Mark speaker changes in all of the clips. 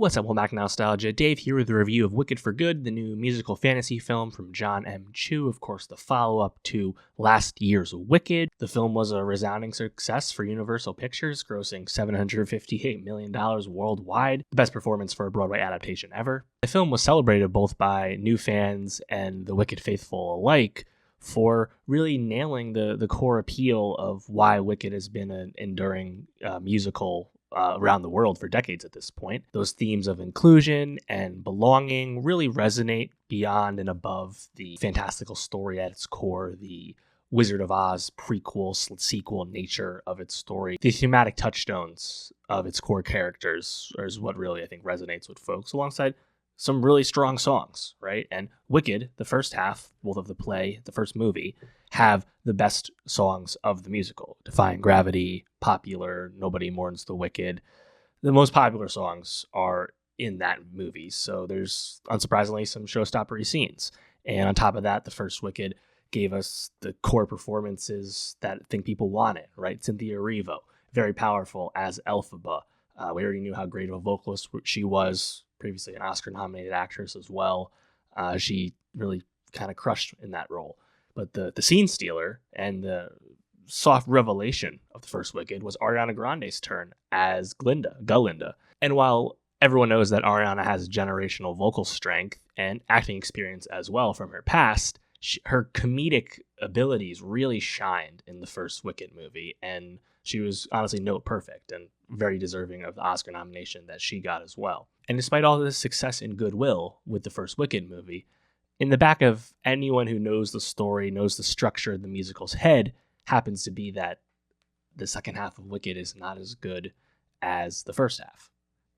Speaker 1: What's up, welcome back to Nowstalgia. Dave here with a review of Wicked for Good, the new musical fantasy film from Jon M. Of course, the follow-up to last year's Wicked. The film was a resounding success for Universal Pictures, grossing $758 million worldwide, the best performance for a Broadway adaptation ever. The film was celebrated both by new fans and the Wicked faithful alike for really nailing the core appeal of why Wicked has been an enduring musical around the world for decades at this point. Those themes of inclusion and belonging really resonate beyond and above the fantastical story at its core, the Wizard of Oz prequel, sequel nature of its story. The thematic touchstones of its core characters is what really, I think, resonates with folks, alongside some really strong songs, right? And Wicked, the first half, both of the play, the first movie, have the best songs of the musical. Defying Gravity, Popular, Nobody Mourns the Wicked. The most popular songs are in that movie, so there's, unsurprisingly, some showstoppery scenes. And on top of that, the first Wicked gave us the core performances that I think people wanted, right? Cynthia Erivo, very powerful as Elphaba. We already knew how great of a vocalist she was, previously an Oscar-nominated actress as well. She really kind of crushed in that role. But the scene stealer and the soft revelation of the first Wicked was Ariana Grande's turn as Galinda. And while everyone knows that Ariana has generational vocal strength and acting experience as well from her past, her comedic abilities really shined in the first Wicked movie, and she was honestly note perfect and very deserving of the Oscar nomination that she got as well. And despite all this success and goodwill with the first Wicked movie, in the back of anyone who knows the story, knows the structure of the musical's head, happens to be that the second half of Wicked is not as good as the first half.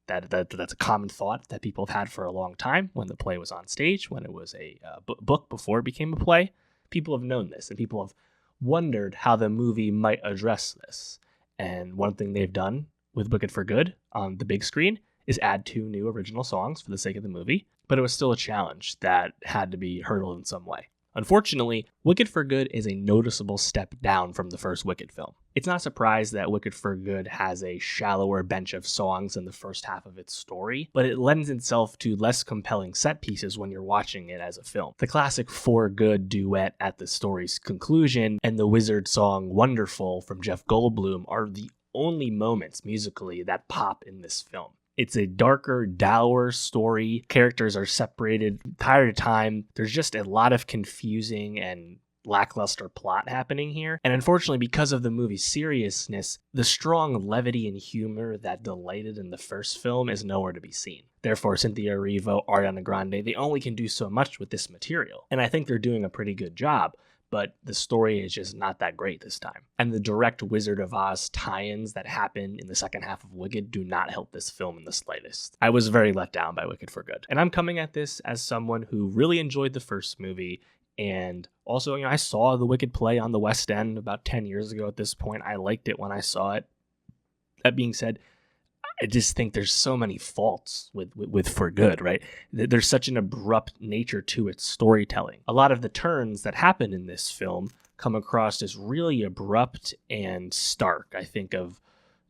Speaker 1: That's a common thought that people have had for a long time when the play was on stage, when it was a book before it became a play. People have known this, and people have wondered how the movie might address this. And one thing they've done with Wicked for Good on the big screen is add 2 new original songs for the sake of the movie, but it was still a challenge that had to be hurdled in some way. Unfortunately, Wicked for Good is a noticeable step down from the first Wicked film. It's not a surprise that Wicked for Good has a shallower bench of songs in the first half of its story, but it lends itself to less compelling set pieces when you're watching it as a film. The classic For Good duet at the story's conclusion and the wizard song Wonderful from Jeff Goldblum are the only moments musically that pop in this film. It's a darker, dour story. Characters are separated time to time. There's just a lot of confusing and lackluster plot happening here. And unfortunately, because of the movie's seriousness, the strong levity and humor that delighted in the first film is nowhere to be seen. Therefore, Cynthia Erivo, Ariana Grande, they only can do so much with this material. And I think they're doing a pretty good job, but the story is just not that great this time. And the direct Wizard of Oz tie-ins that happen in the second half of Wicked do not help this film in the slightest. I was very let down by Wicked for Good. And I'm coming at this as someone who really enjoyed the first movie, and also, I saw the Wicked play on the West End about 10 years ago at this point. I liked it when I saw it. That being said, I just think there's so many faults with For Good, right? There's such an abrupt nature to its storytelling. A lot of the turns that happen in this film come across as really abrupt and stark. I think of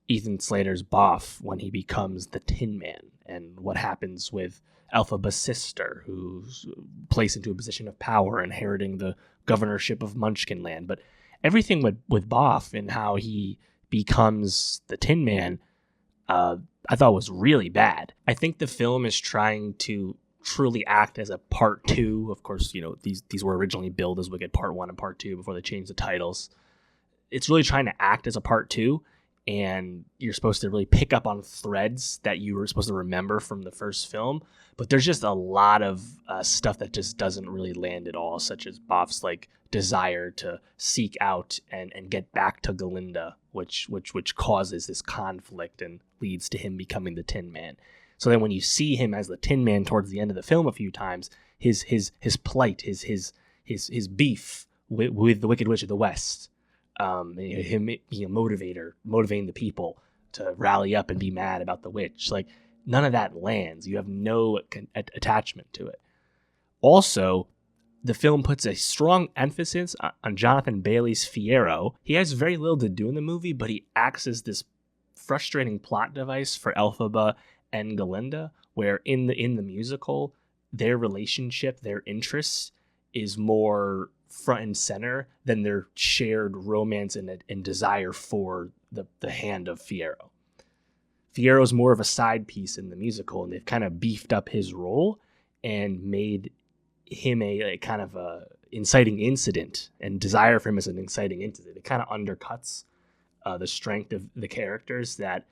Speaker 1: Ethan Slater's Boff when he becomes the Tin Man, and what happens with Elphaba's sister, who's placed into a position of power, inheriting the governorship of Munchkinland. But everything with Boff and how he becomes the Tin Man, I thought was really bad. I think the film is trying to truly act as a part 2. Of course, these were originally billed as Wicked Part 1 and Part 2 before they changed the titles. It's really trying to act as a Part 2, and you're supposed to really pick up on threads that you were supposed to remember from the first film. But there's just a lot of stuff that just doesn't really land at all, such as Boff's desire to seek out and get back to Galinda, which causes this conflict and leads to him becoming the Tin Man. So then when you see him as the Tin Man towards the end of the film a few times, his plight, his beef with the Wicked Witch of the West, him being a motivating the people to rally up and be mad about the witch, none of that lands. You have no attachment to it. Also, the film puts a strong emphasis on Jonathan Bailey's Fiyero. He has very little to do in the movie, but he acts as this frustrating plot device for Elphaba and Galinda, where in the musical, their relationship, their interests is more front and center than their shared romance and desire for the hand of Fiyero. Fiero's more of a side piece in the musical, and they've kind of beefed up his role and made him a kind of a inciting incident, and desire for him as an inciting incident. It kind of undercuts the strength of the characters that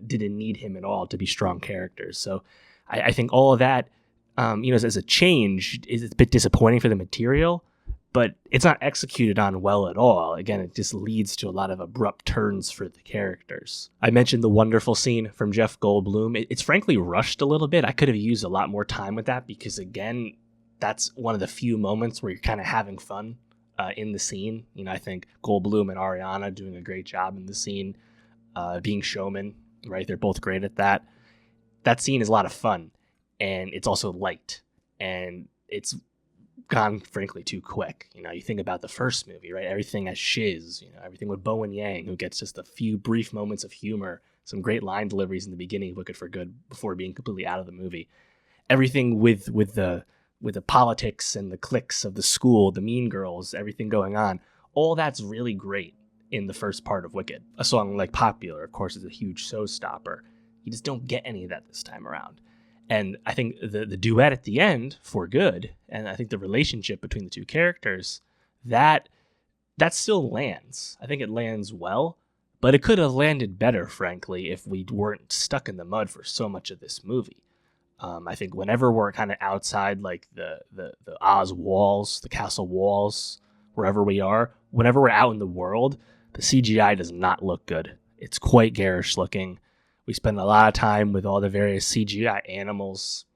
Speaker 1: didn't need him at all to be strong characters. So I think all of that, as a change, is a bit disappointing for the material, but it's not executed on well at all. Again, it just leads to a lot of abrupt turns for the characters. I mentioned the wonderful scene from Jeff Goldblum. It's frankly rushed a little bit. I could have used a lot more time with that because, again, that's one of the few moments where you're kind of having fun in the scene. I think Goldblum and Ariana doing a great job in the scene, being showmen, right? They're both great at that. That scene is a lot of fun, and it's also light, and it's gone frankly too quick. You think about the first movie, right? Everything has shiz, everything with Bowen Yang, who gets just a few brief moments of humor, some great line deliveries in the beginning of Wicked for Good before being completely out of the movie. Everything with the politics and the cliques of the school, the mean girls, everything going on, all that's really great in the first part of Wicked. A song like Popular, of course, is a huge showstopper. You just don't get any of that this time around. And I think the duet at the end, For Good, and I think the relationship between the two characters, that still lands. I think it lands well, but it could have landed better, frankly, if we weren't stuck in the mud for so much of this movie. I think whenever we're kind of outside, like the Oz walls, the castle walls, wherever we are, whenever we're out in the world, the CGI does not look good. It's quite garish looking. We spend a lot of time with all the various CGI animals,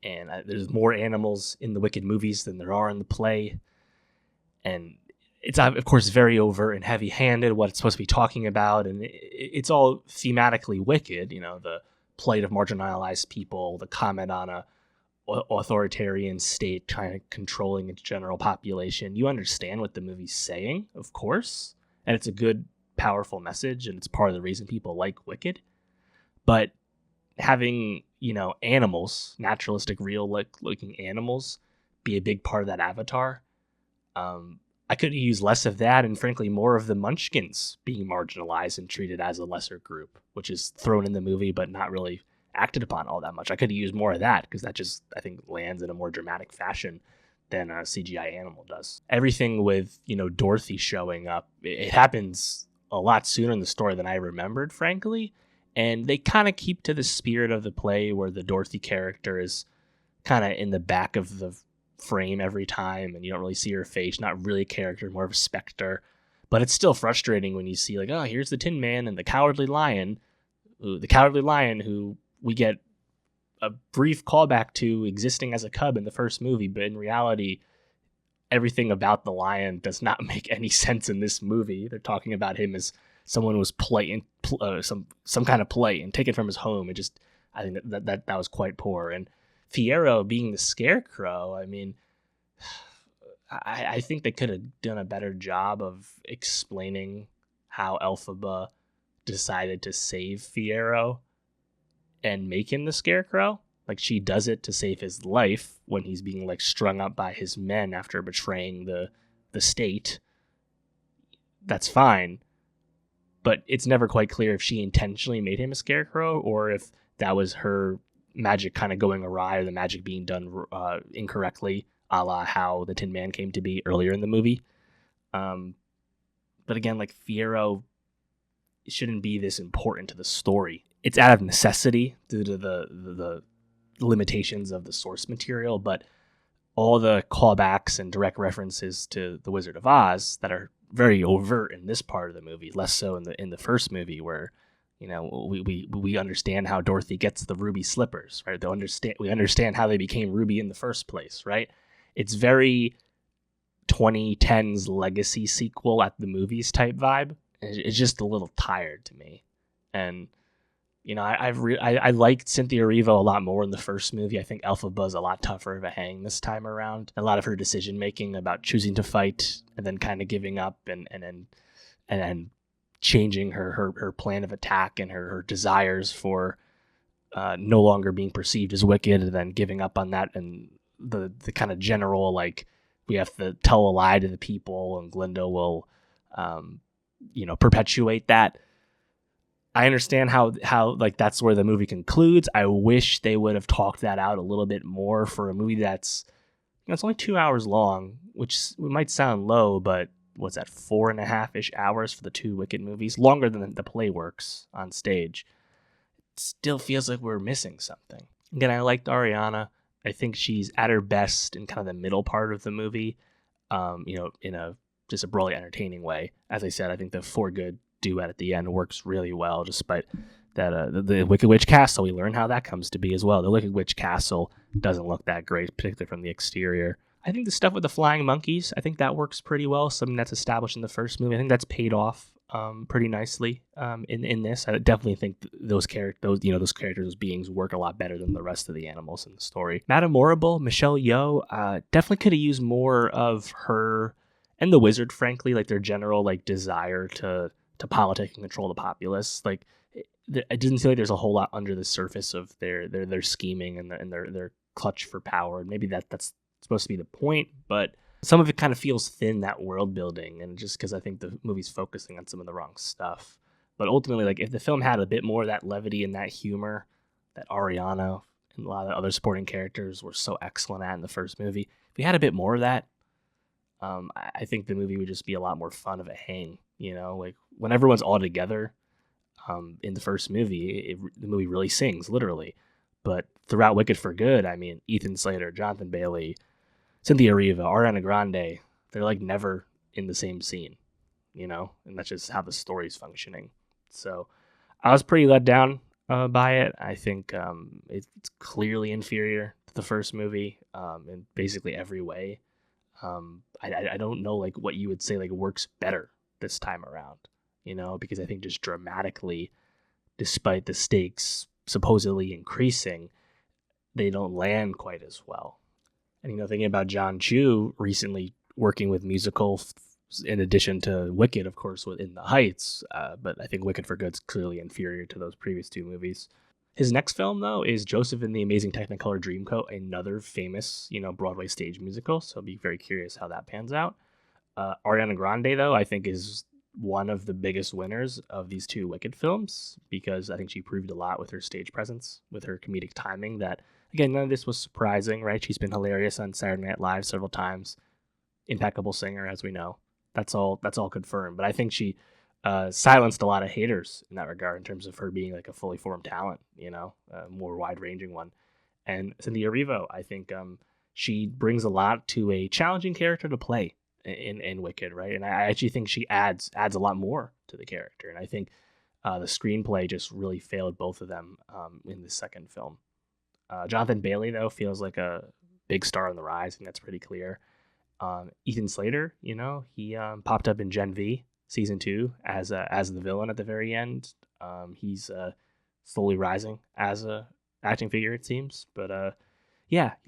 Speaker 1: and there's more animals in the Wicked movies than there are in the play. And it's, of course, very overt and heavy-handed what it's supposed to be talking about, and it's all thematically Wicked, the plight of marginalized people, the comment on a authoritarian state kind of controlling its general population. You understand what the movie's saying, of course, and it's a good, powerful message, and it's part of the reason people like Wicked. But having, animals, naturalistic, real-looking animals, be a big part of that avatar, I could use less of that and, frankly, more of the Munchkins being marginalized and treated as a lesser group, which is thrown in the movie but not really acted upon all that much. I could use more of that because that just, I think, lands in a more dramatic fashion than a CGI animal does. Everything with, Dorothy showing up, it happens a lot sooner in the story than I remembered, frankly. And they kind of keep to the spirit of the play where the Dorothy character is kind of in the back of the frame every time, and you don't really see her face. Not really a character, more of a specter. But it's still frustrating when you see, like, oh, here's the Tin Man and the Cowardly Lion. The Cowardly Lion, who we get a brief callback to existing as a cub in the first movie, but in reality, everything about the lion does not make any sense in this movie. They're talking about him as someone was playing some kind of play and taken from his home. I think that was quite poor. And Fiyero being the Scarecrow, I mean, I think they could have done a better job of explaining how Elphaba decided to save Fiyero and make him the Scarecrow. Like, she does it to save his life when he's being, like, strung up by his men after betraying the state. That's fine. But it's never quite clear if she intentionally made him a Scarecrow or if that was her magic kind of going awry or the magic being done incorrectly, a la how the Tin Man came to be earlier in the movie. But again, like, Fiyero shouldn't be this important to the story. It's out of necessity due to the limitations of the source material, but all the callbacks and direct references to The Wizard of Oz that are very overt in this part of the movie, less so in the first movie, where we understand how Dorothy gets the ruby slippers, right? We understand how they became ruby in the first place, right? It's very 2010s legacy sequel at the movies type vibe. It's just a little tired to me, and I liked Cynthia Erivo a lot more in the first movie. I think Elphaba's a lot tougher of a hang this time around. A lot of her decision making about choosing to fight and then kind of giving up and then changing her plan of attack and her desires for no longer being perceived as wicked and then giving up on that, and the kind of general, like, we have to tell a lie to the people and Glinda will perpetuate that. I understand how like that's where the movie concludes. I wish they would have talked that out a little bit more for a movie that's, it's only 2 hours long, which might sound low, but what's that, 4.5-ish hours for the two Wicked movies? Longer than the play works on stage. It still feels like we're missing something. Again, I liked Ariana. I think she's at her best in kind of the middle part of the movie, in a just a broadly entertaining way. As I said, I think the For Good duet at the end works really well, despite that the Wicked Witch Castle, we learn how that comes to be as well. The Wicked Witch Castle doesn't look that great, particularly from the exterior. I think the stuff with the flying monkeys, I think that works pretty well. Something that's established in the first movie. I think that's paid off pretty nicely in this. I definitely think those characters, those beings work a lot better than the rest of the animals in the story. Madame Morrible, Michelle Yeoh, definitely could have used more of her and the wizard, frankly, like their general like desire to politic and control the populace. Like, it doesn't feel like there's a whole lot under the surface of their scheming and their clutch for power. And maybe that's supposed to be the point, but some of it kind of feels thin, that world building, and just because I think the movie's focusing on some of the wrong stuff. But ultimately, like, if the film had a bit more of that levity and that humor that Ariana and a lot of the other supporting characters were so excellent at in the first movie, if we had a bit more of that, I think the movie would just be a lot more fun of a hang. Like, when everyone's all together in the first movie, the movie really sings, literally. But throughout Wicked for Good, I mean, Ethan Slater, Jonathan Bailey, Cynthia Erivo, Ariana Grande, they're like never in the same scene, and that's just how the story's functioning. So I was pretty let down by it. I think it's clearly inferior to the first movie in basically every way. I don't know like what you would say like works better this time around, because I think just dramatically, despite the stakes supposedly increasing, they don't land quite as well. And, thinking about John Chu recently working with musicals, in addition to Wicked, of course, within the Heights, but I think Wicked for Good's clearly inferior to those previous two movies. His next film, though, is Joseph and the Amazing Technicolor Dreamcoat, another famous, Broadway stage musical, so I'll be very curious how that pans out. Ariana Grande, though, I think is one of the biggest winners of these two Wicked films, because I think she proved a lot with her stage presence, with her comedic timing, that, again, none of this was surprising, right? She's been hilarious on Saturday Night Live several times. Impeccable singer, as we know. That's all confirmed. But I think she silenced a lot of haters in that regard, in terms of her being like a fully formed talent, a more wide-ranging one. And Cynthia Erivo, I think she brings a lot to a challenging character to play in Wicked, right? And I actually think she adds a lot more to the character. And I think the screenplay just really failed both of them in the second film. Jonathan Bailey, though, feels like a big star on the rise, and that's pretty clear. Ethan Slater, he popped up in Gen V season 2 as the villain at the very end. He's slowly rising as a acting figure, it seems. But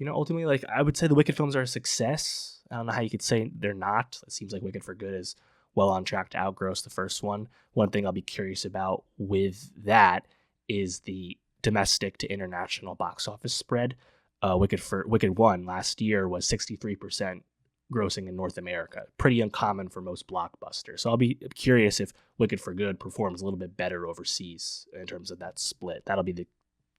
Speaker 1: ultimately, like, I would say the Wicked films are a success. I don't know how you could say they're not. It seems like Wicked for Good is well on track to outgross the first one. One thing I'll be curious about with that is the domestic to international box office spread. Wicked 1 last year was 63% grossing in North America. Pretty uncommon for most blockbusters. So I'll be curious if Wicked for Good performs a little bit better overseas in terms of that split. That'll be the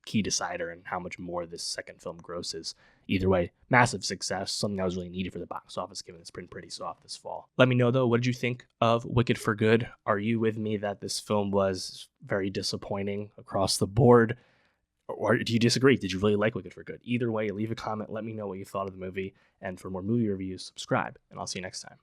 Speaker 1: key decider in how much more this second film grosses. Either way, massive success, something that was really needed for the box office, given it's been pretty soft this fall. Let me know, though, what did you think of Wicked for Good? Are you with me that this film was very disappointing across the board? Or do you disagree? Did you really like Wicked for Good? Either way, leave a comment. Let me know what you thought of the movie. And for more movie reviews, subscribe. And I'll see you next time.